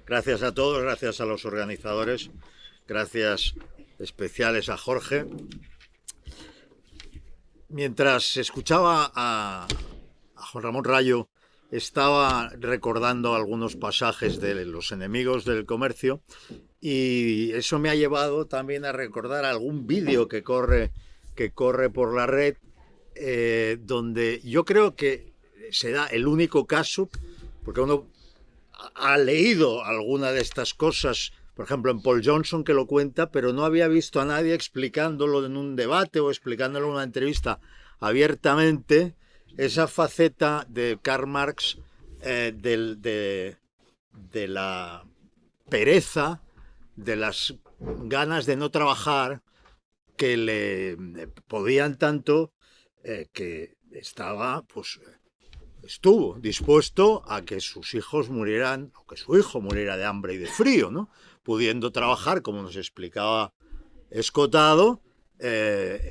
Gracias a todos, gracias a los organizadores, gracias especiales a Jorge. Mientras escuchaba a Juan Ramón Rayo, estaba recordando algunos pasajes de Los enemigos del comercio, y eso me ha llevado también a recordar algún vídeo que corre por la red, donde yo creo que se da el único caso, porque uno ha leído alguna de estas cosas, por ejemplo en Paul Johnson, que lo cuenta, pero no había visto a nadie explicándolo en un debate o explicándolo en una entrevista abiertamente, esa faceta de Karl Marx, de la pereza, de las ganas de no trabajar, que le podían tanto, que estuvo dispuesto a que sus hijos murieran, o que su hijo muriera de hambre y de frío, ¿no? Pudiendo trabajar, como nos explicaba Escotado,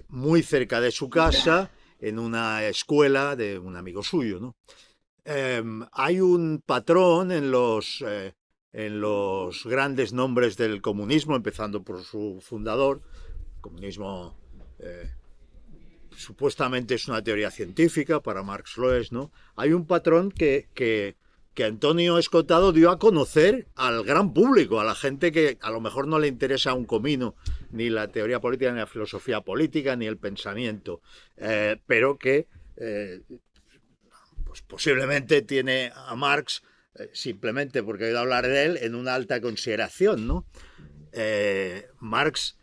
muy cerca de su casa, en una escuela de un amigo suyo, ¿no? Hay un patrón en los grandes nombres del comunismo, empezando por su fundador. El comunismo supuestamente es una teoría científica, para Marx lo es, ¿no? Hay un patrón que Antonio Escotado dio a conocer al gran público, a la gente que a lo mejor no le interesa un comino ni la teoría política, ni la filosofía política, ni el pensamiento, pero que pues posiblemente tiene a Marx, simplemente porque he oído hablar de él, en una alta consideración, ¿no? Marx,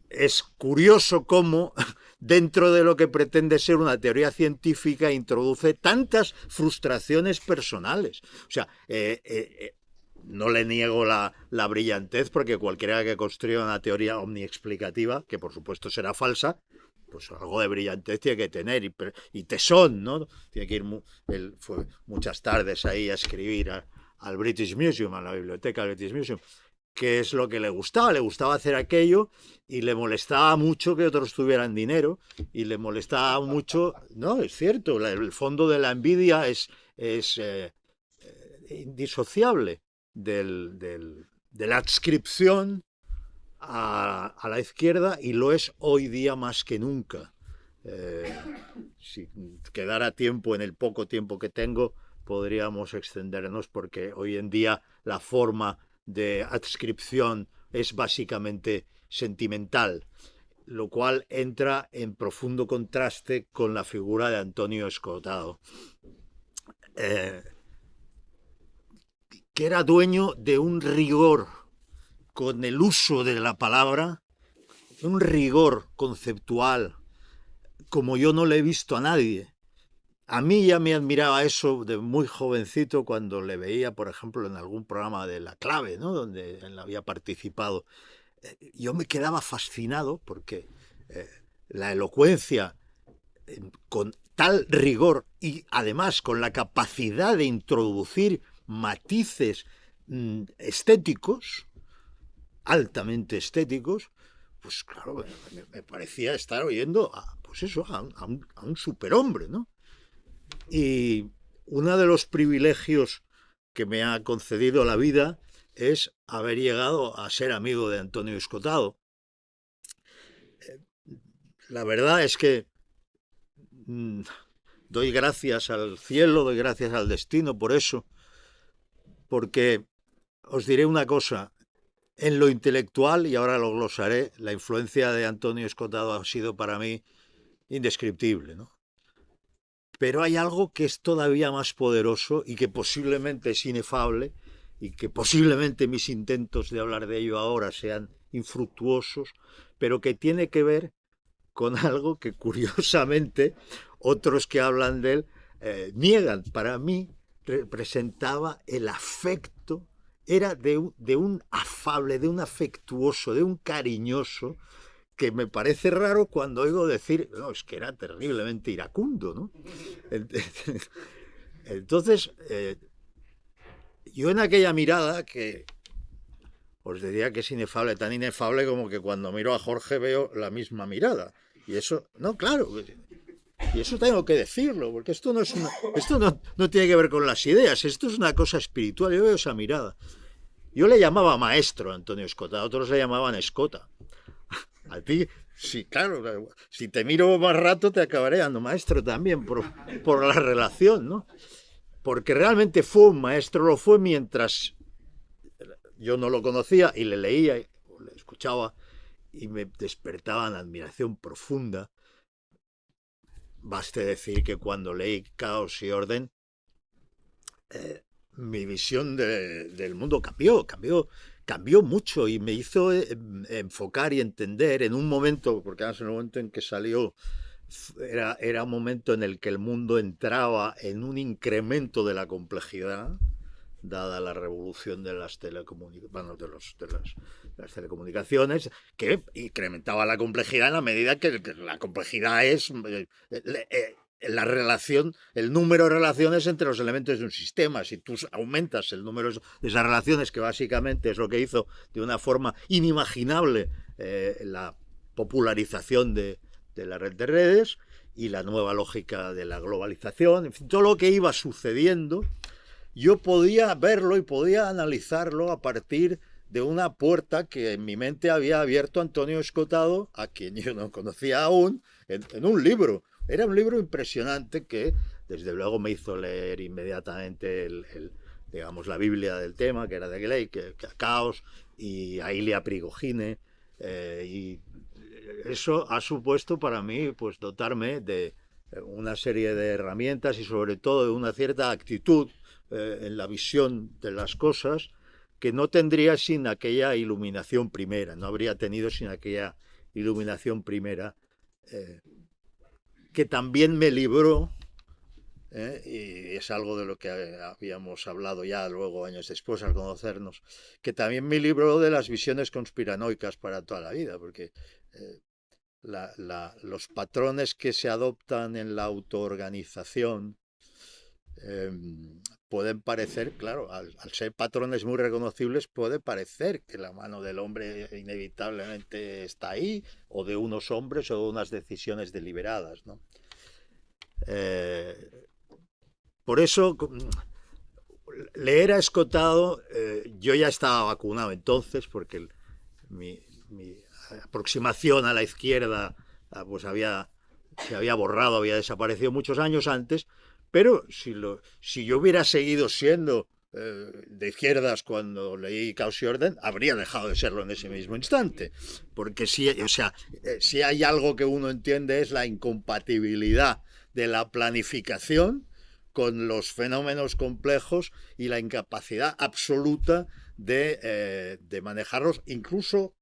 es curioso cómo, dentro de lo que pretende ser una teoría científica, introduce tantas frustraciones personales. O sea, no le niego la brillantez, porque cualquiera que construya una teoría omniexplicativa, que por supuesto será falsa, pues algo de brillantez tiene que tener, y tesón, ¿no? Tiene que ir él fue muchas tardes ahí a escribir al British Museum, a la biblioteca del British Museum. ¿Qué es lo que le gustaba? Le gustaba hacer aquello, y le molestaba mucho que otros tuvieran dinero, y le molestaba mucho, no, es cierto, el fondo de la envidia es indisociable de la adscripción a la izquierda, y lo es hoy día más que nunca. Si quedara tiempo, en el poco tiempo que tengo, podríamos extendernos, porque hoy en día la forma de adscripción es básicamente sentimental, lo cual entra en profundo contraste con la figura de Antonio Escotado, que era dueño de un rigor con el uso de la palabra, un rigor conceptual como yo no le he visto a nadie. A mí ya me admiraba eso de muy jovencito, cuando le veía, por ejemplo, en algún programa de La Clave, ¿no?, donde él había participado. Yo me quedaba fascinado, porque la elocuencia, con tal rigor, y además con la capacidad de introducir matices estéticos, altamente estéticos, pues claro, me parecía estar oyendo a un superhombre, ¿no? Y uno de los privilegios que me ha concedido la vida es haber llegado a ser amigo de Antonio Escotado. La verdad es que doy gracias al cielo, doy gracias al destino por eso, porque os diré una cosa: en lo intelectual, y ahora lo glosaré, la influencia de Antonio Escotado ha sido para mí indescriptible, ¿no? Pero hay algo que es todavía más poderoso, y que posiblemente es inefable, y que posiblemente mis intentos de hablar de ello ahora sean infructuosos, pero que tiene que ver con algo que, curiosamente, otros que hablan de él niegan. Para mí representaba el afecto, era de un afable, de un afectuoso, de un cariñoso, que me parece raro cuando oigo decir, no, es que era terriblemente iracundo, ¿no? Entonces, yo en aquella mirada, que os diría que es inefable, tan inefable como que cuando miro a Jorge veo la misma mirada. Y eso, no, claro, Y eso tengo que decirlo, porque esto no es esto no tiene que ver con las ideas, esto es una cosa espiritual. Yo veo esa mirada. Yo le llamaba maestro a Antonio Escota, otros le llamaban Escota. A ti, sí, claro, si te miro más rato te acabaré dando maestro también por la relación, ¿no? Porque realmente fue un maestro, lo fue mientras yo no lo conocía y le leía, o le escuchaba, y me despertaba una admiración profunda. Baste decir que cuando leí Caos y Orden, mi visión del mundo cambió mucho y me hizo enfocar y entender en un momento, porque además en el momento en que salió era un momento en el que el mundo entraba en un incremento de la complejidad, dada la revolución de las telecomunicaciones, que incrementaba la complejidad en la medida que la complejidad es la relación, el número de relaciones entre los elementos de un sistema. Si tú aumentas el número de esas relaciones, que básicamente es lo que hizo de una forma inimaginable la popularización de la red de redes y la nueva lógica de la globalización, en fin, todo lo que iba sucediendo, yo podía verlo y podía analizarlo a partir de una puerta que en mi mente había abierto Antonio Escotado, a quien yo no conocía aún, en un libro. Era un libro impresionante que, desde luego, me hizo leer inmediatamente digamos, la Biblia del tema, que era de Gley, que Caos, y a Ilia Prigogine, y eso ha supuesto para mí pues dotarme de una serie de herramientas y sobre todo de una cierta actitud en la visión de las cosas que no tendría sin aquella iluminación primera, no habría tenido sin aquella iluminación primera, eh, que también me libró, y es algo de lo que habíamos hablado ya luego años después al conocernos, que también me libró de las visiones conspiranoicas para toda la vida, porque los patrones que se adoptan en la autoorganización eh, pueden parecer, claro, al ser patrones muy reconocibles, puede parecer que la mano del hombre inevitablemente está ahí, o de unos hombres, o de unas decisiones deliberadas, ¿no? Por eso, leer a Escotado, yo ya estaba vacunado entonces, porque mi aproximación a la izquierda pues se había borrado, había desaparecido muchos años antes, pero si yo hubiera seguido siendo de izquierdas cuando leí Caos y Orden, habría dejado de serlo en ese mismo instante. Porque si hay algo que uno entiende es la incompatibilidad de la planificación con los fenómenos complejos y la incapacidad absoluta de manejarlos, incluso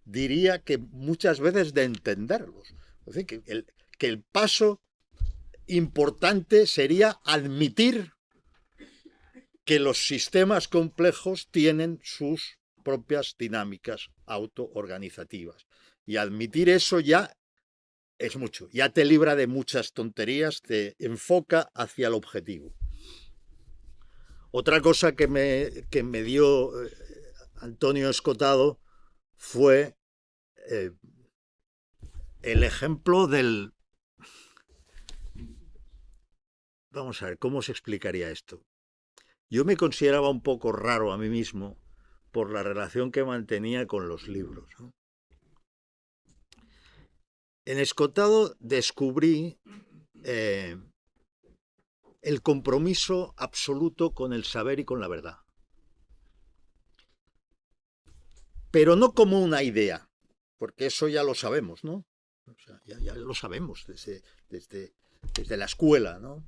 diría que muchas veces de entenderlos. Es decir, que el paso importante sería admitir que los sistemas complejos tienen sus propias dinámicas autoorganizativas. Y admitir eso ya es mucho, ya te libra de muchas tonterías, te enfoca hacia el objetivo. Otra cosa que me dio Antonio Escotado fue el ejemplo del... Vamos a ver, ¿cómo se explicaría esto? Yo me consideraba un poco raro a mí mismo por la relación que mantenía con los libros, ¿no? En Escotado descubrí el compromiso absoluto con el saber y con la verdad. Pero no como una idea, porque eso ya lo sabemos, ¿no? O sea, ya lo sabemos desde la escuela, ¿no?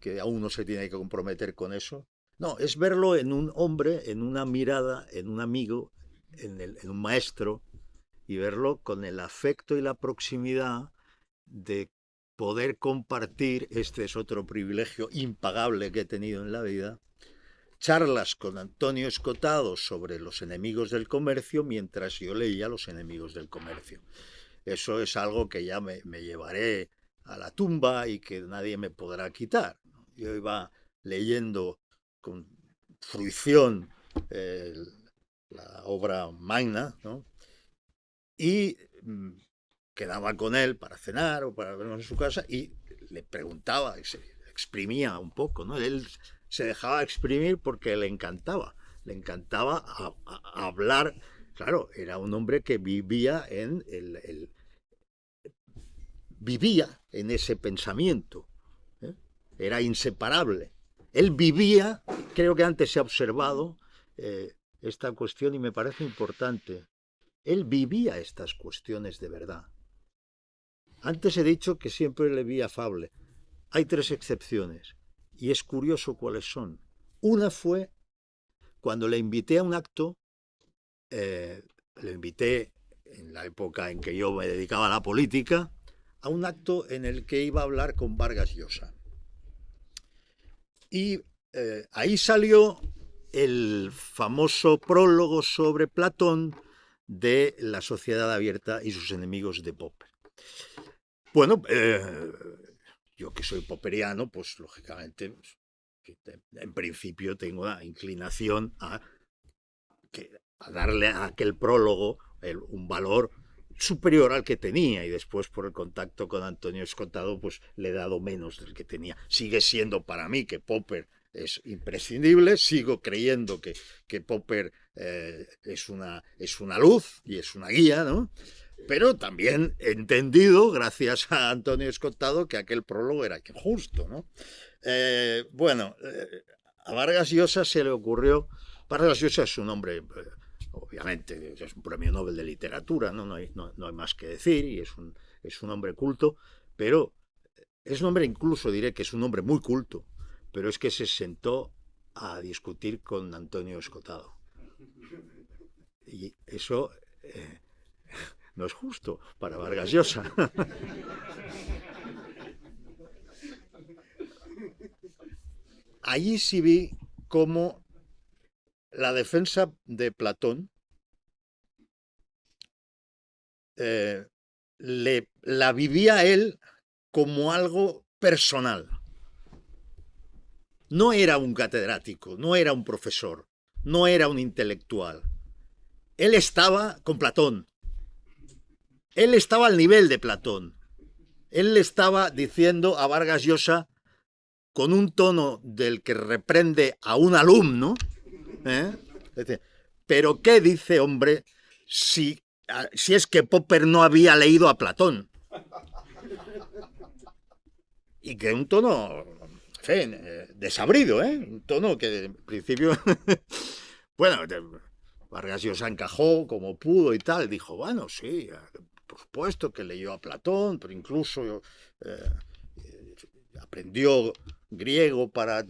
Que aún no se tiene que comprometer con eso. No, es verlo en un hombre, en una mirada, en un amigo, en un maestro, y verlo con el afecto y la proximidad de poder compartir, este es otro privilegio impagable que he tenido en la vida, charlas con Antonio Escotado sobre los enemigos del comercio mientras yo leía Los enemigos del comercio. Eso es algo que ya me llevaré a la tumba y que nadie me podrá quitar. Yo iba leyendo con fruición la obra magna, ¿no? Y quedaba con él para cenar o para vernos en su casa y le preguntaba, y se exprimía un poco, ¿no? Él se dejaba exprimir porque le encantaba a hablar. Claro, era un hombre que vivía vivía en ese pensamiento, ¿eh? Era inseparable. Él vivía, creo que antes se ha observado esta cuestión y me parece importante. Él vivía estas cuestiones de verdad. Antes he dicho que siempre le vi afable. Hay 3 excepciones y es curioso cuáles son. Una fue cuando le invité a un acto, le invité en la época en que yo me dedicaba a la política, a un acto en el que iba a hablar con Vargas Llosa. Y ahí salió el famoso prólogo sobre Platón de La sociedad abierta y sus enemigos de Popper. Bueno, yo que soy popperiano, pues lógicamente, en principio tengo la inclinación a darle a aquel prólogo un valor superior al que tenía, y después por el contacto con Antonio Escotado pues le he dado menos del que tenía. Sigue siendo para mí que Popper es imprescindible, sigo creyendo que Popper es una luz y es una guía, ¿no? Pero también he entendido, gracias a Antonio Escotado, que aquel prólogo era justo, ¿no? A Vargas Llosa se le ocurrió. Vargas Llosa es un hombre, obviamente, es un premio Nobel de literatura, no hay más que decir, y es un hombre culto, pero es un hombre, incluso diré que es un hombre muy culto, pero es que se sentó a discutir con Antonio Escotado. Y eso no es justo para Vargas Llosa. Allí sí vi cómo la defensa de Platón la vivía él como algo personal. No era un catedrático, no era un profesor, no era un intelectual. Él estaba con Platón. Él estaba al nivel de Platón. Él le estaba diciendo a Vargas Llosa, con un tono del que reprende a un alumno, pero ¿qué dice, hombre, si es que Popper no había leído a Platón? Y que un tono, en fin, desabrido, un tono que en principio, bueno, Vargas Llosa encajó como pudo y tal, dijo, bueno, sí, por supuesto que leyó a Platón, pero incluso aprendió griego para...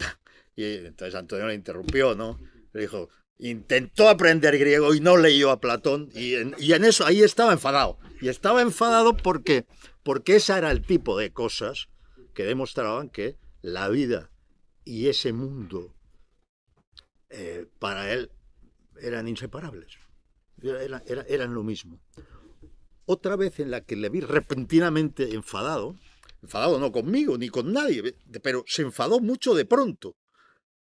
Y entonces Antonio le interrumpió, ¿no? Le dijo, intentó aprender griego y no leyó a Platón, y en eso ahí estaba enfadado. Y estaba enfadado porque ese era el tipo de cosas que demostraban que la vida y ese mundo para él eran inseparables, eran lo mismo. Otra vez en la que le vi repentinamente enfadado no conmigo ni con nadie, pero se enfadó mucho de pronto.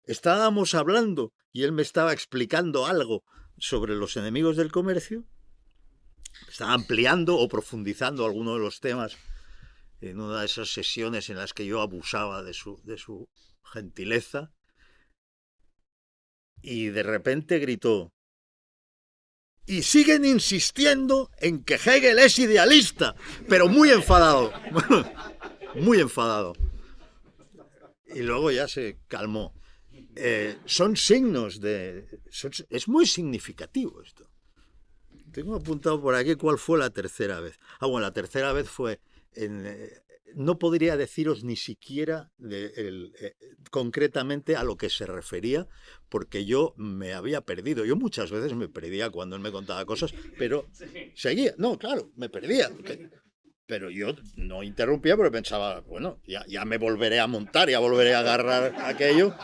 Estábamos hablando y él me estaba explicando algo sobre los enemigos del comercio, estaba ampliando o profundizando alguno de los temas en una de esas sesiones en las que yo abusaba de su gentileza, y de repente gritó, y siguen insistiendo en que Hegel es idealista, pero muy enfadado, muy enfadado. Y luego ya se calmó. Son signos es muy significativo esto. Tengo apuntado por aquí cuál fue la tercera vez. Bueno, la tercera vez fue no podría deciros ni siquiera concretamente a lo que se refería, porque yo me había perdido. Yo muchas veces me perdía cuando él me contaba cosas, pero seguía. No, claro, me perdía. Pero yo no interrumpía porque pensaba, bueno, ya me volveré a montar, ya volveré a agarrar aquello.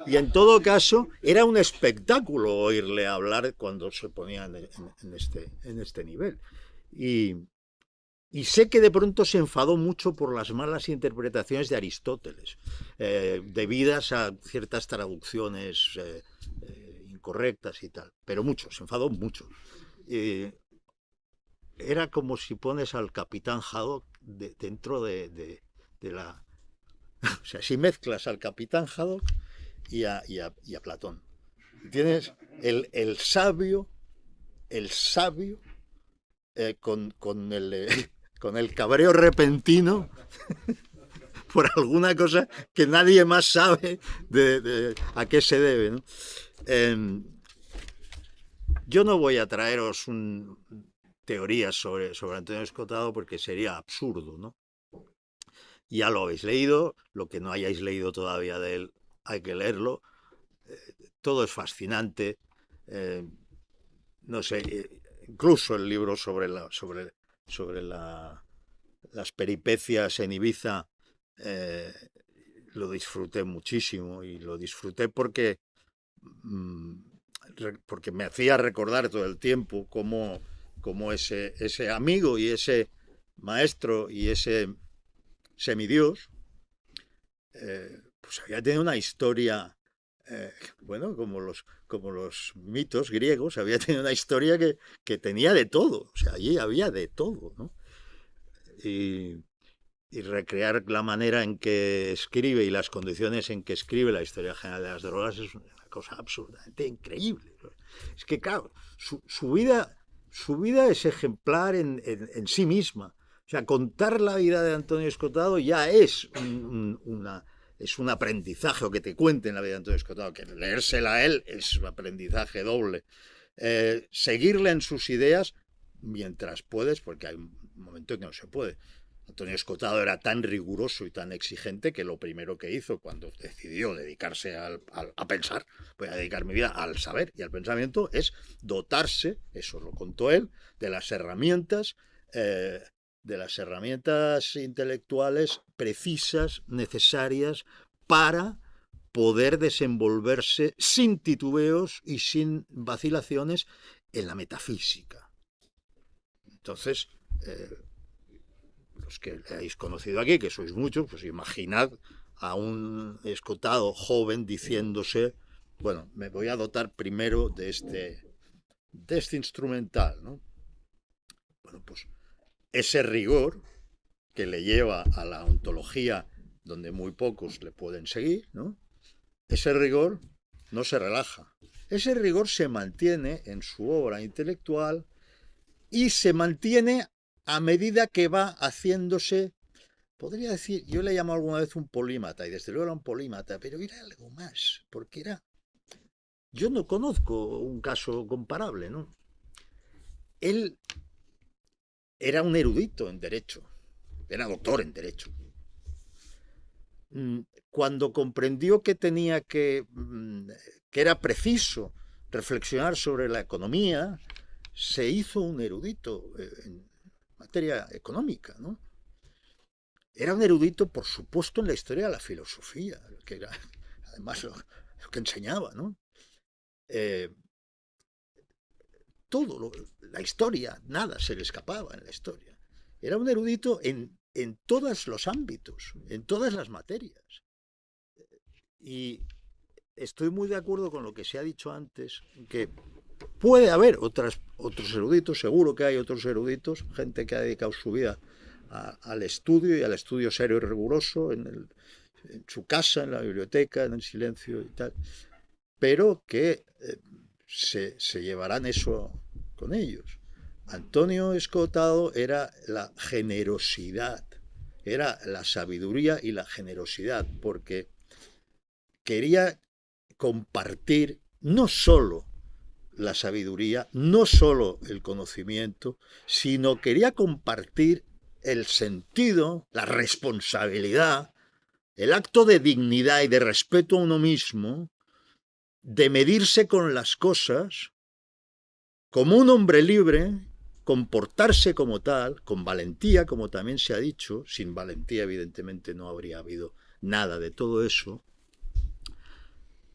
Y en todo caso, era un espectáculo oírle hablar cuando se ponía en este nivel. Y sé que de pronto se enfadó mucho por las malas interpretaciones de Aristóteles, debidas a ciertas traducciones incorrectas y tal. Pero mucho, se enfadó mucho. era como si pones al Capitán Haddock dentro de la... O sea, si mezclas al Capitán Haddock y a Platón. Tienes el sabio con el cabreo repentino por alguna cosa que nadie más sabe a qué se debe, ¿no? Yo no voy a traeros teorías sobre Antonio Escotado porque sería absurdo, ¿no? Ya lo habéis leído, lo que no hayáis leído todavía de él hay que leerlo. Todo es fascinante. No sé, incluso el libro sobre las peripecias en Ibiza eh, lo disfruté muchísimo y lo disfruté mm, porque me hacía recordar todo el tiempo cómo ese amigo y ese maestro y ese semidios pues había tenido una historia, bueno, como los mitos griegos, había tenido una historia que tenía de todo, o sea, allí había de todo, ¿no? Y, y recrear la manera en que escribe y las condiciones en que escribe la historia general de las drogas es una cosa absolutamente increíble. Es que, claro, su vida es ejemplar en sí misma. O sea, contar la vida de Antonio Escotado ya es un aprendizaje, o que te cuenten la vida de Antonio Escotado, que leérsela a él es un aprendizaje doble. Seguirle en sus ideas mientras puedes, porque hay un momento en que no se puede. Antonio Escotado era tan riguroso y tan exigente que lo primero que hizo cuando decidió dedicarse a pensar, voy a dedicar mi vida al saber y al pensamiento, es dotarse, eso lo contó él, de las herramientas intelectuales precisas, necesarias para poder desenvolverse sin titubeos y sin vacilaciones en la metafísica. Entonces, los que le habéis conocido aquí, que sois muchos, pues imaginad a un Escotado joven diciéndose, bueno, me voy a dotar primero de este instrumental, ¿no? Bueno, pues ese rigor que le lleva a la ontología donde muy pocos le pueden seguir, ¿no? Ese rigor no se relaja. Ese rigor se mantiene en su obra intelectual y se mantiene a medida que va haciéndose, podría decir, yo le llamo alguna vez un polímata, y desde luego era un polímata, pero era algo más, porque yo no conozco un caso comparable, ¿no? Él era un erudito en derecho, era doctor en derecho. Cuando comprendió que era preciso reflexionar sobre la economía, se hizo un erudito en materia económica, ¿no? Era un erudito, por supuesto, en la historia de la filosofía, que era además lo que enseñaba, ¿no? Eh, la historia, nada se le escapaba en la historia. Era un erudito en todos los ámbitos, en todas las materias. Y estoy muy de acuerdo con lo que se ha dicho antes, que puede haber otros eruditos, seguro que hay otros eruditos, gente que ha dedicado su vida al estudio y al estudio serio y riguroso en su casa, en la biblioteca, en el silencio y tal, pero que se llevarán eso con ellos. Antonio Escotado era la generosidad, era la sabiduría y la generosidad, porque quería compartir no solo la sabiduría, no solo el conocimiento, sino quería compartir el sentido, la responsabilidad, el acto de dignidad y de respeto a uno mismo, de medirse con las cosas como un hombre libre, comportarse como tal, con valentía, como también se ha dicho. Sin valentía, evidentemente, no habría habido nada de todo eso.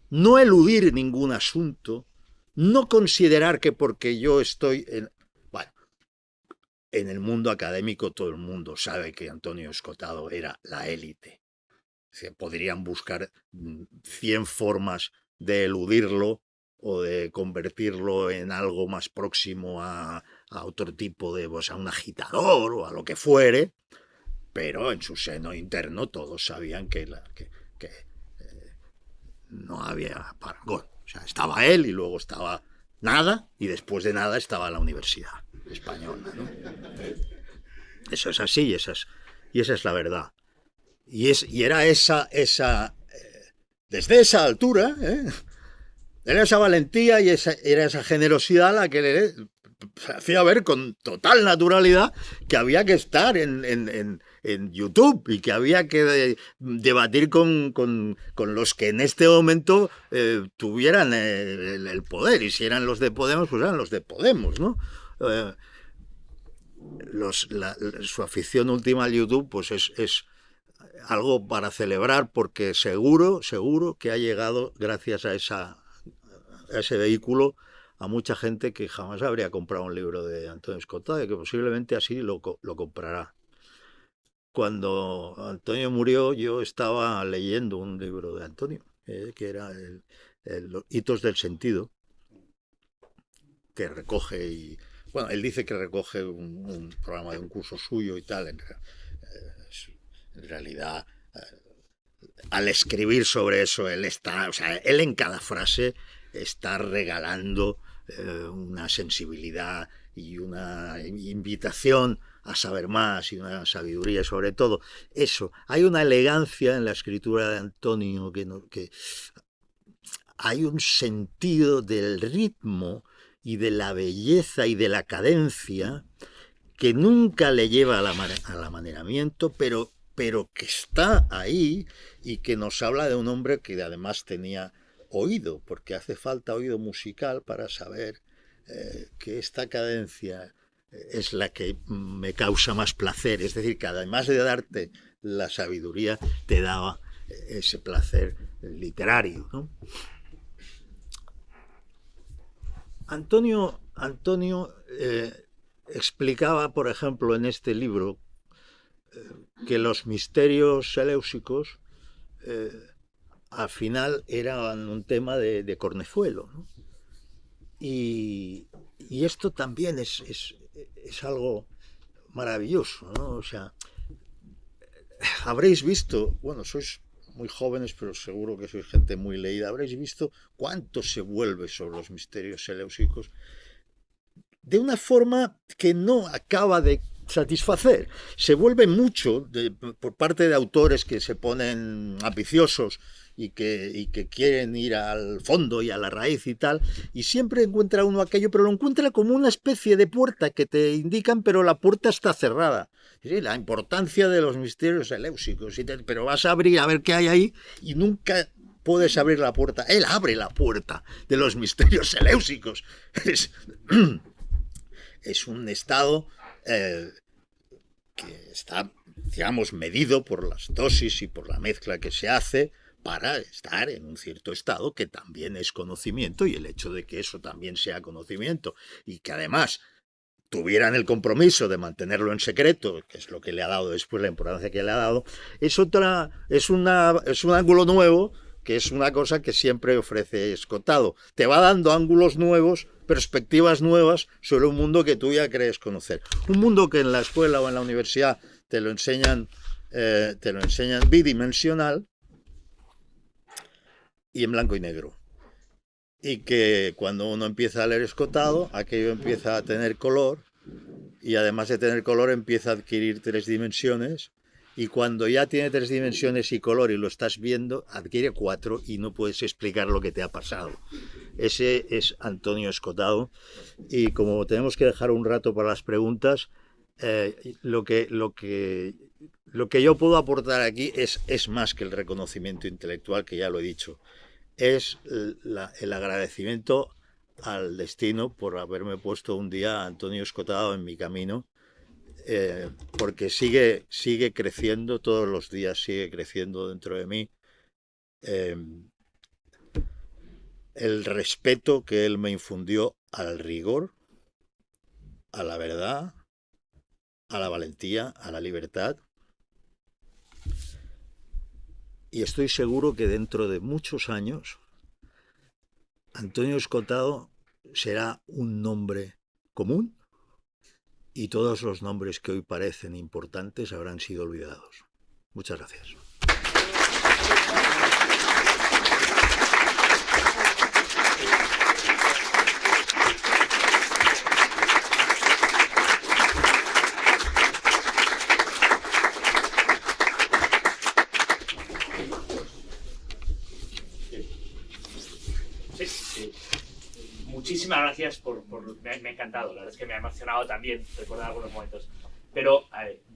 No eludir ningún asunto, no considerar que porque yo estoy bueno, en el mundo académico todo el mundo sabe que Antonio Escotado era la élite. Se podrían buscar 100 formas de eludirlo o de convertirlo en algo más próximo a a otro tipo de, pues a un agitador o a lo que fuere, pero en su seno interno todos sabían que no había parangón. O sea, estaba él y luego estaba nada, y después de nada estaba la Universidad Española, ¿no? Eso es así, y esa es la verdad. Y era desde esa altura, era esa valentía y era esa generosidad la que le hacía ver con total naturalidad que había que estar en YouTube y que había que debatir con los que en este momento tuvieran el poder. Y si eran los de Podemos, pues eran los de Podemos, ¿no? Su afición última al YouTube pues es algo para celebrar, porque seguro que ha llegado gracias a ese vehículo a mucha gente que jamás habría comprado un libro de Antonio Escotado y que posiblemente así lo comprará. Cuando Antonio murió, yo estaba leyendo un libro de Antonio, que era Los hitos del sentido, que recoge bueno, él dice que recoge un programa de un curso suyo y tal. En realidad, al escribir sobre eso, él en cada frase está regalando una sensibilidad y una invitación a saber más y una sabiduría, sobre todo eso. Hay una elegancia en la escritura de Antonio que hay un sentido del ritmo y de la belleza y de la cadencia que nunca le lleva al amaneramiento, pero que está ahí y que nos habla de un hombre que además tenía oído, porque hace falta oído musical para saber que esta cadencia es la que me causa más placer. Es decir, que además de darte la sabiduría, te daba ese placer literario, ¿no? Antonio explicaba, por ejemplo, en este libro, que los misterios seleucicos al final eran un tema de Cornezuelo, ¿no? Y esto también es algo maravilloso, ¿no? O sea, habréis visto, bueno, sois muy jóvenes, pero seguro que sois gente muy leída, habréis visto cuánto se vuelve sobre los misterios seleucicos de una forma que no acaba de satisfacer. Se vuelve mucho por parte de autores que se ponen ambiciosos y que quieren ir al fondo y a la raíz y tal, y siempre encuentra uno aquello, pero lo encuentra como una especie de puerta que te indican, pero la puerta está cerrada. Sí, la importancia de los misterios seleucicos, pero vas a abrir a ver qué hay ahí y nunca puedes abrir la puerta. Él abre la puerta de los misterios seleucicos. Es un estado que está, digamos, medido por las dosis y por la mezcla que se hace para estar en un cierto estado que también es conocimiento, y el hecho de que eso también sea conocimiento y que además tuvieran el compromiso de mantenerlo en secreto, que es lo que le ha dado después, la importancia que le ha dado, es un ángulo nuevo, que es una cosa que siempre ofrece Escotado. Te va dando ángulos nuevos, perspectivas nuevas sobre un mundo que tú ya crees conocer. Un mundo que en la escuela o en la universidad te lo enseñan bidimensional y en blanco y negro. Y que cuando uno empieza a leer Escotado, aquello empieza a tener color, y además de tener color empieza a adquirir 3 dimensiones, y cuando ya tiene 3 dimensiones y color y lo estás viendo, adquiere 4 y no puedes explicar lo que te ha pasado. Ese es Antonio Escotado, y como tenemos que dejar un rato para las preguntas, lo que yo puedo aportar aquí es más que el reconocimiento intelectual, que ya lo he dicho. Es el agradecimiento al destino por haberme puesto un día a Antonio Escotado en mi camino, porque sigue creciendo todos los días, sigue creciendo dentro de mí el respeto que él me infundió al rigor, a la verdad, a la valentía, a la libertad. Y estoy seguro que dentro de muchos años Antonio Escotado será un nombre común, y todos los nombres que hoy parecen importantes habrán sido olvidados. Muchas gracias. Muchísimas gracias me ha encantado, la verdad es que me ha emocionado también recordar algunos momentos. Pero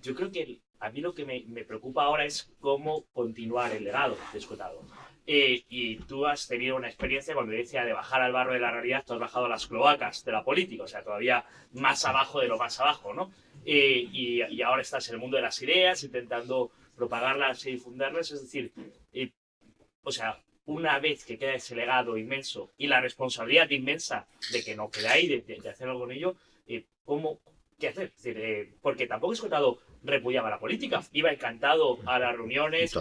yo creo que a mí lo que me preocupa ahora es cómo continuar el legado de Escotado. Y tú has tenido una experiencia, cuando decía de bajar al barro de la realidad, tú has bajado a las cloacas de la política, o sea, todavía más abajo de lo más abajo, ¿no? Y ahora estás en el mundo de las ideas, intentando propagarlas y difundirlas, es decir, o sea, una vez que queda ese legado inmenso y la responsabilidad inmensa de que no quede ahí, de hacer algo con ello, ¿qué hacer? Es decir, porque tampoco Escotado repudiaba la política, iba encantado a las reuniones,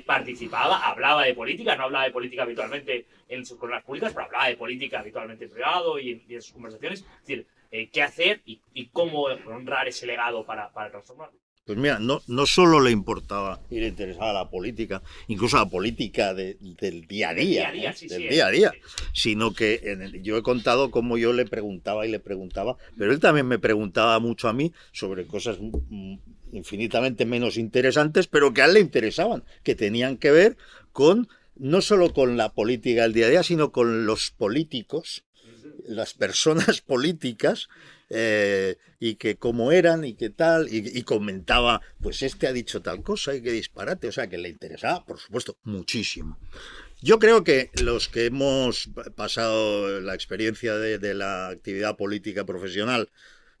participaba, hablaba de política, no hablaba de política habitualmente en sus columnas públicas, pero hablaba de política habitualmente en privado y en sus conversaciones. Es decir, ¿qué hacer y cómo honrar ese legado para transformarlo? Pues mira, no solo le importaba y le interesaba la política, incluso la política del día a día, del día a día, sino que yo he contado cómo yo le preguntaba, pero él también me preguntaba mucho a mí sobre cosas infinitamente menos interesantes, pero que a él le interesaban, que tenían que ver con no solo con la política del día a día, sino con los políticos, las personas políticas, y que cómo eran y qué tal, y comentaba, pues este ha dicho tal cosa y qué disparate, o sea, que le interesaba, por supuesto, muchísimo. Yo creo que los que hemos pasado la experiencia de la actividad política profesional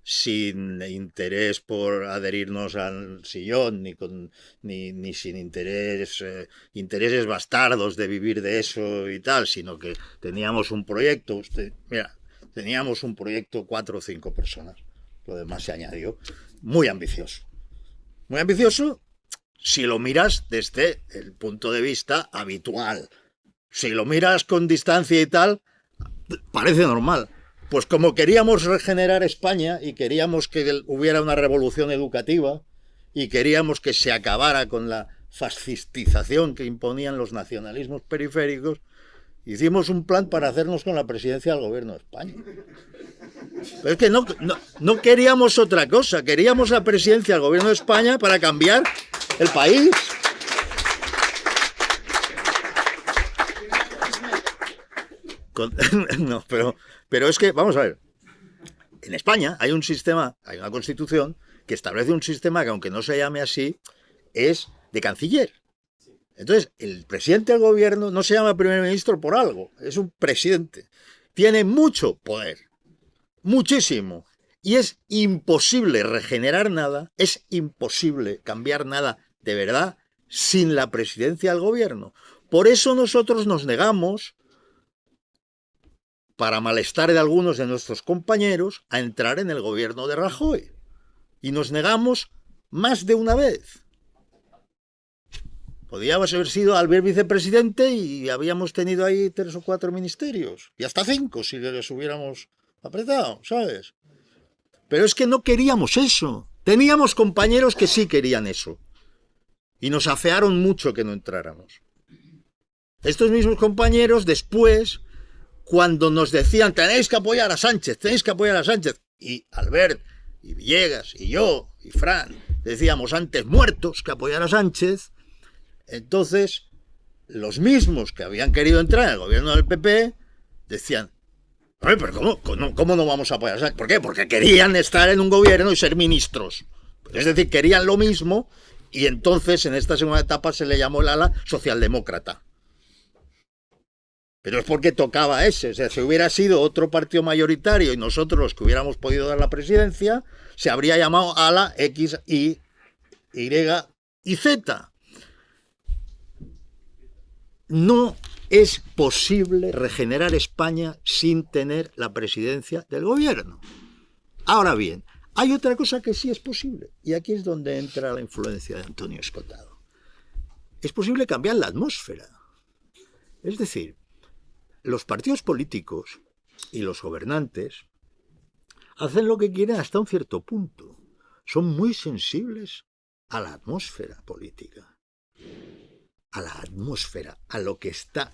sin interés por adherirnos al sillón, ni sin intereses bastardos de vivir de eso y tal, sino que teníamos un proyecto, teníamos un proyecto 4 o 5 personas, lo demás se añadió, muy ambicioso si lo miras desde el punto de vista habitual. Si lo miras con distancia y tal, parece normal. Pues como queríamos regenerar España y queríamos que hubiera una revolución educativa y queríamos que se acabara con la fascistización que imponían los nacionalismos periféricos, hicimos un plan para hacernos con la presidencia del gobierno de España. Pero es que no queríamos otra cosa, queríamos la presidencia del gobierno de España para cambiar el país. No, pero es que, vamos a ver, en España hay un sistema, hay una constitución que establece un sistema que, aunque no se llame así, es de canciller. Entonces, el presidente del gobierno no se llama primer ministro por algo, es un presidente. Tiene mucho poder, muchísimo, y es imposible regenerar nada, es imposible cambiar nada de verdad sin la presidencia del gobierno. Por eso nosotros nos negamos, para malestar de algunos de nuestros compañeros, a entrar en el gobierno de Rajoy. Y nos negamos más de una vez. Podíamos haber sido Albert vicepresidente y habíamos tenido ahí 3 o 4 ministerios. Y hasta 5 si les hubiéramos apretado, ¿sabes? Pero es que no queríamos eso. Teníamos compañeros que sí querían eso. Y nos afearon mucho que no entráramos. Estos mismos compañeros después, cuando nos decían tenéis que apoyar a Sánchez, y Albert, y Villegas, y yo, y Fran, decíamos antes muertos que apoyar a Sánchez, entonces los mismos que habían querido entrar en el gobierno del PP decían, pero ¿cómo no vamos a apoyar a Sánchez? ¿Por qué? Porque querían estar en un gobierno y ser ministros. Es decir, querían lo mismo, y entonces en esta segunda etapa se le llamó el ala socialdemócrata. Pero es porque tocaba ese. O sea, si hubiera sido otro partido mayoritario y nosotros los que hubiéramos podido dar la presidencia, se habría llamado ala X, Y y Z. No es posible regenerar España sin tener la presidencia del gobierno. Ahora bien, hay otra cosa que sí es posible, y aquí es donde entra la influencia de Antonio Escotado. Es posible cambiar la atmósfera. Es decir, los partidos políticos y los gobernantes hacen lo que quieren hasta un cierto punto. Son muy sensibles a la atmósfera política, a la atmósfera, a lo que está,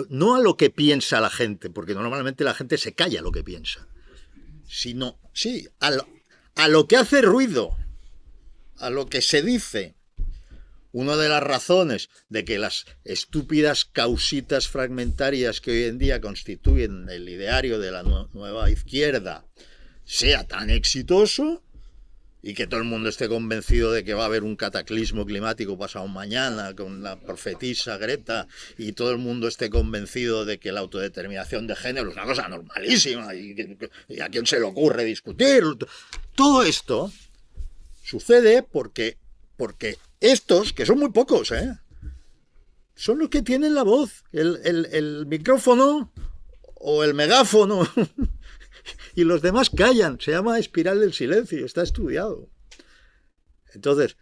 no a lo que piensa la gente, porque normalmente la gente se calla lo que piensa, sino, sí, a lo que hace ruido, a lo que se dice. Una de las razones de que las estúpidas causitas fragmentarias que hoy en día constituyen el ideario de la nueva izquierda sea tan exitoso y que todo el mundo esté convencido de que va a haber un cataclismo climático pasado mañana con la profetisa Greta, y todo el mundo esté convencido de que la autodeterminación de género es una cosa normalísima y a quién se le ocurre discutir. Todo esto sucede porque estos, que son muy pocos, son los que tienen la voz, el micrófono o el megáfono, y los demás callan. Se llama espiral del silencio, está estudiado. Entonces,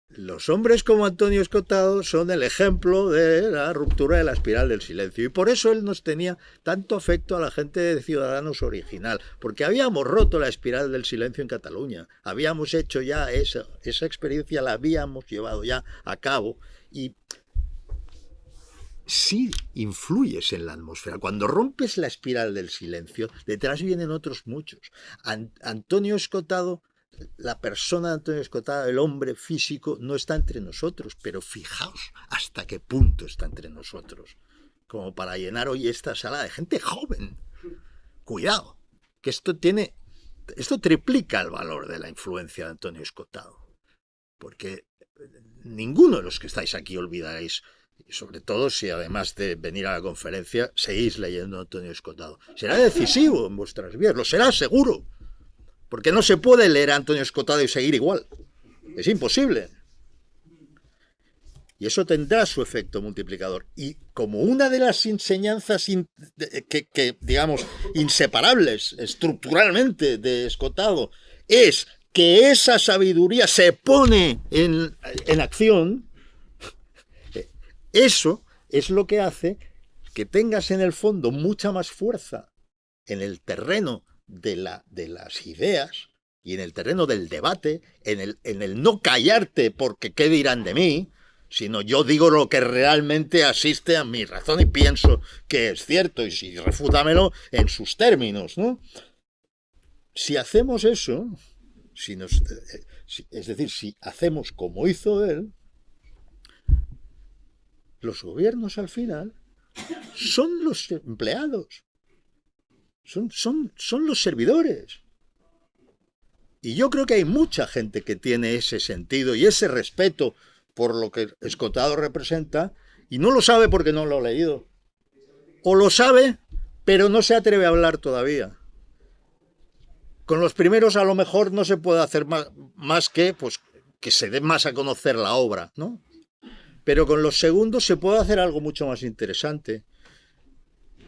los hombres como Antonio Escotado son el ejemplo de la ruptura de la espiral del silencio. Y por eso él nos tenía tanto afecto a la gente de Ciudadanos original, porque habíamos roto la espiral del silencio en Cataluña. Habíamos hecho ya esa experiencia, la habíamos llevado ya a cabo. Y sí influyes en la atmósfera. Cuando rompes la espiral del silencio, detrás vienen otros muchos. Antonio Escotado, la persona de Antonio Escotado, el hombre físico, no está entre nosotros, pero fijaos hasta qué punto está entre nosotros, como para llenar hoy esta sala de gente joven. Cuidado, que esto triplica el valor de la influencia de Antonio Escotado, porque ninguno de los que estáis aquí olvidaréis, y sobre todo si además de venir a la conferencia seguís leyendo a Antonio Escotado. Será decisivo en vuestras vidas, lo será seguro, porque no se puede leer a Antonio Escotado y seguir igual. Es imposible. Y eso tendrá su efecto multiplicador. Y como una de las enseñanzas que digamos, inseparables estructuralmente de Escotado es que esa sabiduría se pone en acción, eso es lo que hace que tengas en el fondo mucha más fuerza en el terreno de las ideas y en el terreno del debate, en el no callarte porque qué dirán de mí, sino yo digo lo que realmente asiste a mi razón y pienso que es cierto, y si refútamelo en sus términos, ¿no? Si hacemos eso, es decir, si hacemos como hizo él, los gobiernos al final son los empleados, son los servidores. Y yo creo que hay mucha gente que tiene ese sentido y ese respeto por lo que Escotado representa, y no lo sabe porque no lo ha leído. O lo sabe, pero no se atreve a hablar todavía. Con los primeros a lo mejor no se puede hacer más que se dé más a conocer la obra, ¿no? Pero con los segundos se puede hacer algo mucho más interesante,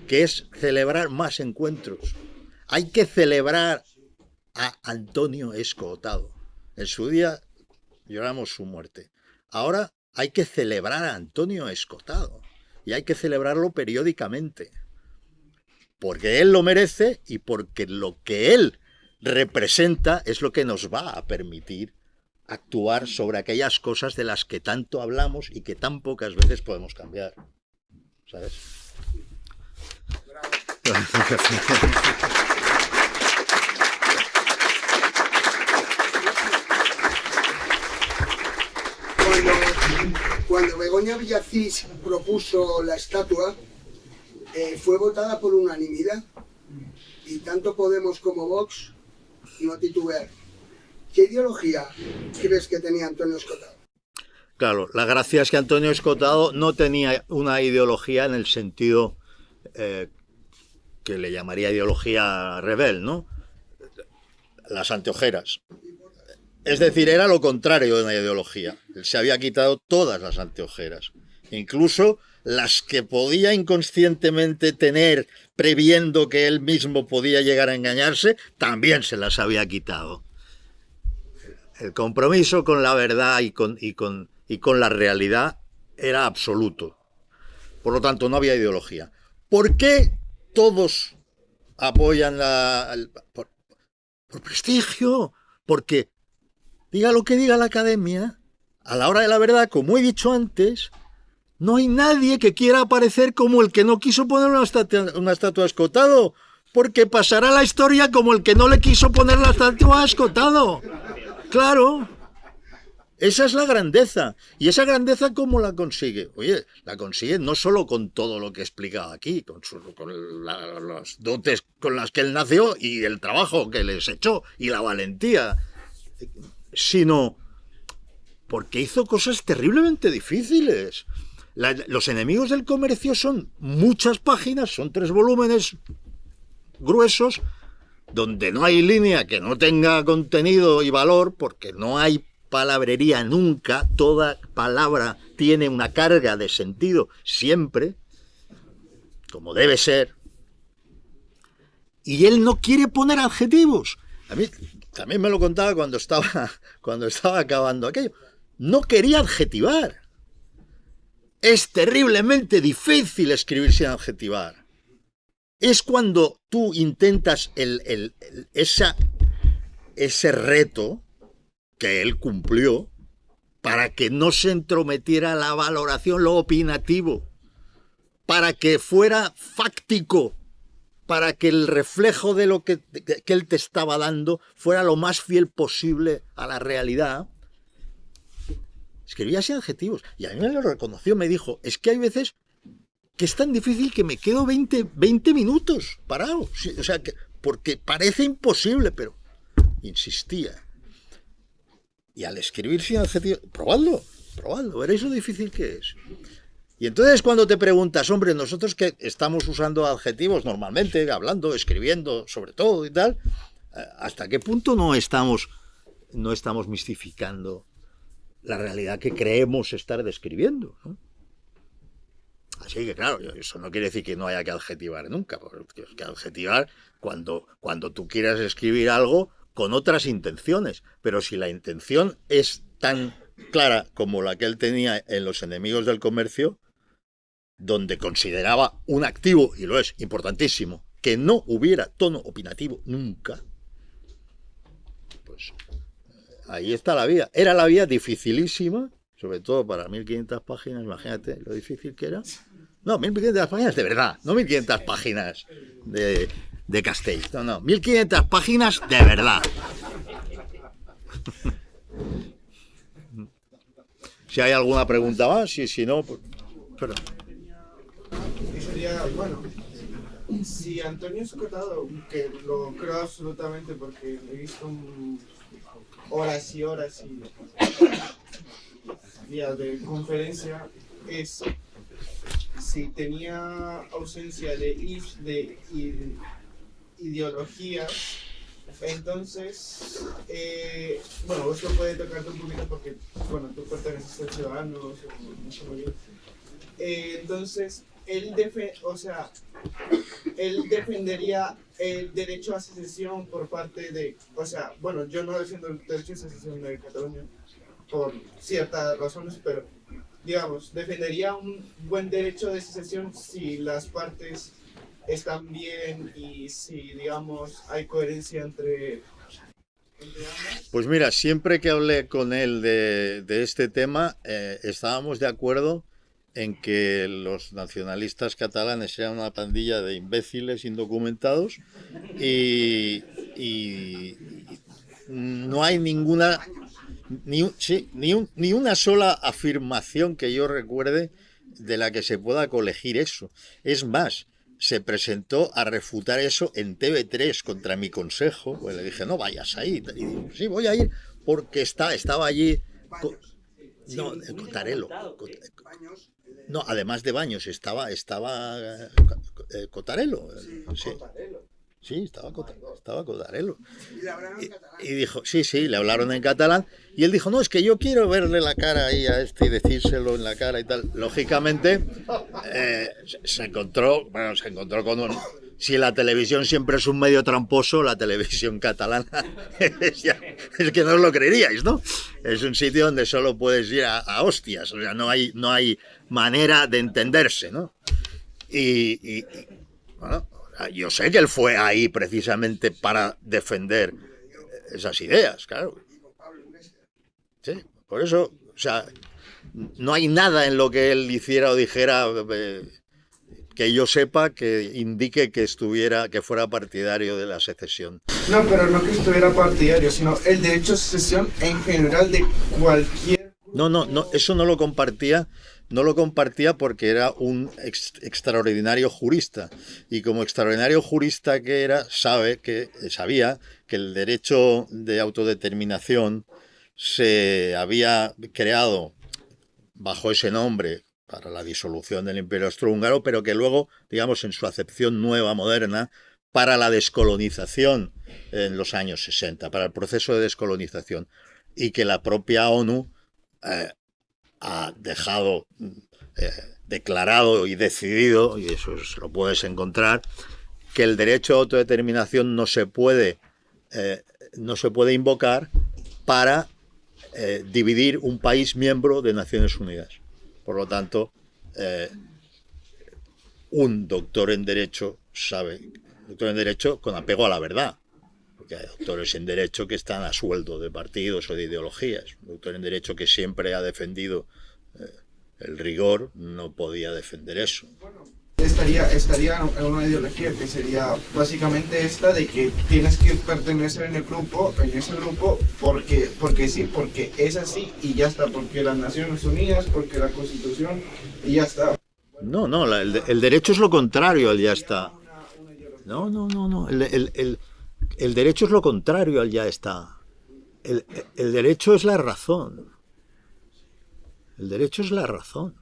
que es celebrar más encuentros. Hay que celebrar a Antonio Escotado. En su día lloramos su muerte. Ahora hay que celebrar a Antonio Escotado. Y hay que celebrarlo periódicamente. Porque él lo merece y porque lo que él representa es lo que nos va a permitir actuar sobre aquellas cosas de las que tanto hablamos y que tan pocas veces podemos cambiar. ¿Sabes? Cuando Begoña Villacís propuso la estatua, fue votada por unanimidad, y tanto Podemos como Vox no titubearon. ¿Qué ideología crees que tenía Antonio Escotado? Claro, la gracia es que Antonio Escotado no tenía una ideología en el sentido que le llamaría ideología rebel, ¿no? Las anteojeras. Es decir, era lo contrario de una ideología. Él se había quitado todas las anteojeras, incluso las que podía inconscientemente tener, previendo que él mismo podía llegar a engañarse, también se las había quitado. El compromiso con la verdad y con la realidad era absoluto. Por lo tanto, no había ideología. ¿Por qué todos apoyan por prestigio, porque diga lo que diga la academia, a la hora de la verdad, como he dicho antes, no hay nadie que quiera aparecer como el que no quiso poner una estatua a Escotado, porque pasará la historia como el que no le quiso poner la estatua a Escotado. Claro. Esa es la grandeza. ¿Y esa grandeza cómo la consigue? Oye, la consigue no solo con todo lo que he explicado aquí, con las dotes con las que él nació y el trabajo que les echó y la valentía, sino porque hizo cosas terriblemente difíciles. Los enemigos del comercio son muchas páginas, son 3 volúmenes gruesos, donde no hay línea que no tenga contenido y valor, porque no hay palabrería nunca, toda palabra tiene una carga de sentido siempre, como debe ser, y él no quiere poner adjetivos. A mí también me lo contaba cuando estaba acabando aquello. No quería adjetivar. Es terriblemente difícil escribir sin adjetivar. Es cuando tú intentas ese reto que él cumplió para que no se entrometiera la valoración, lo opinativo, para que fuera fáctico, para que el reflejo de lo que él te estaba dando fuera lo más fiel posible a la realidad. Escribía sin adjetivos. Y a mí me lo reconoció, me dijo, es que hay veces que es tan difícil que me quedo 20 minutos parado. O sea, porque parece imposible, pero insistía. Y al escribir sin adjetivos, probadlo, veréis lo difícil que es. Y entonces cuando te preguntas, hombre, nosotros que estamos usando adjetivos normalmente, hablando, escribiendo, sobre todo y tal, ¿hasta qué punto no estamos mistificando la realidad que creemos estar describiendo, ¿no? Así que claro, eso no quiere decir que no haya que adjetivar nunca, porque hay que adjetivar cuando tú quieras escribir algo con otras intenciones, pero si la intención es tan clara como la que él tenía en Los enemigos del comercio, donde consideraba un activo, y lo es, importantísimo, que no hubiera tono opinativo nunca, pues ahí está la vía. Era la vía dificilísima, sobre todo para 1500 páginas, imagínate lo difícil que era. No, 1500 páginas de verdad, no 1500 páginas de Castell. No, 1500 páginas de verdad. Si hay alguna pregunta más, si no, pues... Perdón. Sería, bueno, si Antonio Escotado, que lo creo absolutamente porque he visto horas y horas y días de conferencia, es si tenía ausencia de ideología, entonces, bueno, esto puede tocarte un poquito porque, bueno, tú perteneces a Ciudadanos, no sé muy bien. Entonces, él defendería el derecho a secesión por parte de, o sea, bueno, yo no defiendo el derecho a secesión de Cataluña por ciertas razones, pero digamos, defendería un buen derecho de secesión si las partes están bien y si, digamos, hay coherencia entre ambas. Pues mira, siempre que hablé con él de este tema, estábamos de acuerdo en que los nacionalistas catalanes eran una pandilla de imbéciles indocumentados y no hay ninguna ni una sola afirmación que yo recuerde de la que se pueda colegir eso. Es más, se presentó a refutar eso en TV3 contra mi consejo, pues le dije, no vayas ahí, y digo, sí, voy a ir porque estaba allí Cotarelo. No, además de Baños, estaba Cotarelo. Sí. Sí, estaba Cotarelo. Y dijo, sí, le hablaron en catalán. Y él dijo, no, es que yo quiero verle la cara ahí a este y decírselo en la cara y tal. Lógicamente, se encontró con un... Si la televisión siempre es un medio tramposo, la televisión catalana es que no os lo creeríais, ¿no? Es un sitio donde solo puedes ir a hostias, o sea, no hay manera de entenderse, ¿no? Y bueno, Yo sé que él fue ahí precisamente para defender esas ideas, claro. Sí, por eso, o sea, no hay nada en lo que él hiciera o dijera que yo sepa que indique que fuera partidario de la secesión. No, pero no que estuviera partidario, sino el derecho a secesión en general de cualquier... No, eso no lo compartía. No lo compartía porque era un extraordinario jurista, y como extraordinario jurista que era, sabía que el derecho de autodeterminación se había creado bajo ese nombre para la disolución del Imperio Austrohúngaro, pero que luego, digamos, en su acepción nueva, moderna, para la descolonización en los años 60, para el proceso de descolonización, y que la propia ONU ha dejado declarado y decidido, y eso se lo puedes encontrar, que el derecho a autodeterminación no se puede invocar para dividir un país miembro de Naciones Unidas. Por lo tanto, un doctor en Derecho con apego a la verdad, porque hay doctores en Derecho que están a sueldo de partidos o de ideologías. Un doctor en Derecho que siempre ha defendido el rigor no podía defender eso. Bueno, estaría en una ideología que sería básicamente esta de que tienes que pertenecer en ese grupo, porque sí, porque es así y ya está, porque las Naciones Unidas, porque la Constitución y ya está. No, el derecho es lo contrario al ya está. No. El derecho es lo contrario al ya está. El derecho es la razón. El derecho es la razón.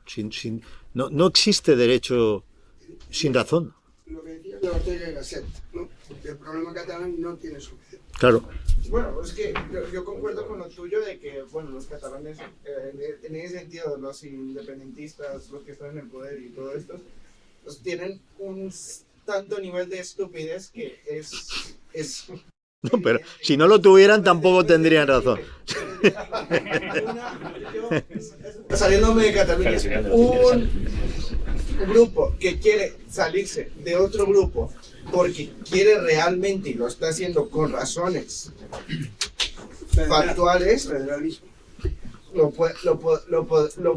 No existe derecho sin razón. Lo que decía de Ortega y Gasset, ¿no? Porque el problema catalán no tiene solución. Claro. Bueno, es que yo concuerdo con lo tuyo de que, bueno, los catalanes, en ese sentido, los independentistas, los que están en el poder y todo esto, pues tienen un tanto nivel de estupidez que es No, pero si no lo tuvieran tampoco tendrían razón. Saliéndome de Cataluña, un grupo que quiere salirse de otro grupo porque quiere realmente, y lo está haciendo con razones factuales, lo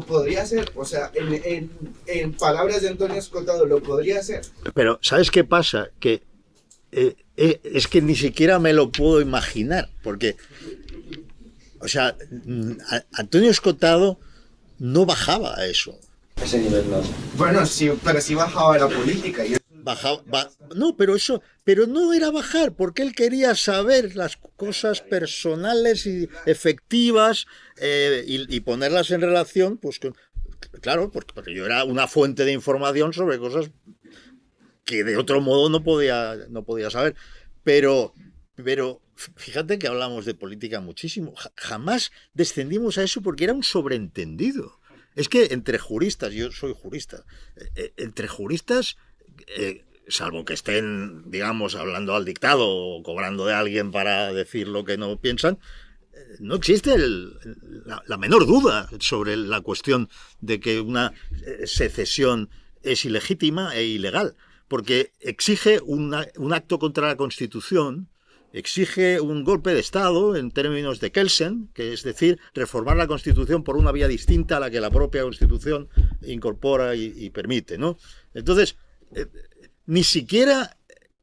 podría hacer. O sea, en palabras de Antonio Escotado, lo podría hacer. Pero ¿sabes qué pasa? Que es que ni siquiera me lo puedo imaginar, porque, o sea, Antonio Escotado no bajaba a eso. Ese nivel no. Bueno, sí, pero sí bajaba la política. Pero no era bajar, porque él quería saber las cosas personales y efectivas y ponerlas en relación, pues claro, porque yo era una fuente de información sobre cosas que de otro modo no podía saber. Pero fíjate que hablamos de política muchísimo. Jamás descendimos a eso porque era un sobreentendido. Es que entre juristas, yo soy jurista, entre juristas, salvo que estén, digamos, hablando al dictado o cobrando de alguien para decir lo que no piensan, no existe la menor duda sobre la cuestión de que una secesión es ilegítima e ilegal, porque exige un acto contra la Constitución, exige un golpe de Estado en términos de Kelsen, que es decir, reformar la Constitución por una vía distinta a la que la propia Constitución incorpora y permite, ¿no? Entonces, ni siquiera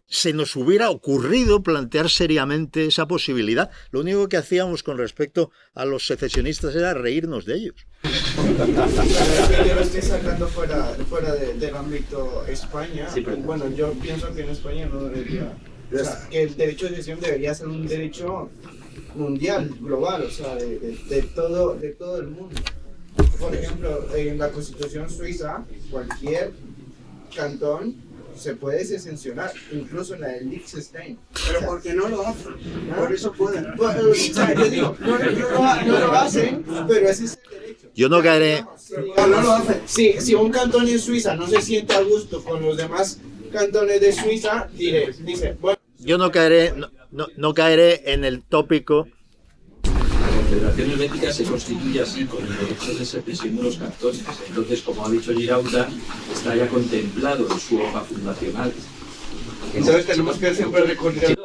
se nos hubiera ocurrido plantear seriamente esa posibilidad. Lo único que hacíamos con respecto a los secesionistas era reírnos de ellos. Yo lo estoy sacando fuera del ámbito España. Sí, pero bueno, yo pienso que en España no debería... O sea, que el derecho de secesión debería ser un derecho mundial, global, o sea, de todo el mundo. Por ejemplo, en la Constitución suiza, cualquier cantón se puede sesionar, incluso en la de Liechtenstein. Pero porque no lo hacen, por eso pueden. O sea, yo digo, no lo hacen, pero ese es el derecho. Yo no caeré... No lo hacen. Si un cantón en Suiza no se siente a gusto con los demás cantones de Suiza, dice, bueno... Yo no caeré en el tópico. La Confederación Helvética se constituye así, con el derecho de secesión de los cantones. Entonces, como ha dicho Girauta, está ya contemplado en su hoja fundacional. Entonces tenemos que siempre reconocer.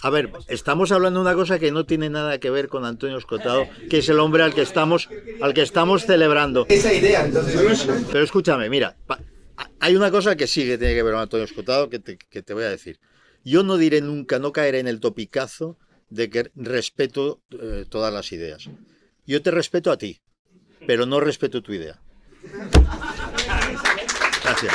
A ver, estamos hablando de una cosa que no tiene nada que ver con Antonio Escotado, que es el hombre al que estamos celebrando. Esa idea, entonces. Pero escúchame, mira, hay una cosa que sí que tiene que ver con Antonio Escotado que te voy a decir. Yo no diré nunca, no caeré en el topicazo de que respeto todas las ideas. Yo te respeto a ti, pero no respeto tu idea. Gracias.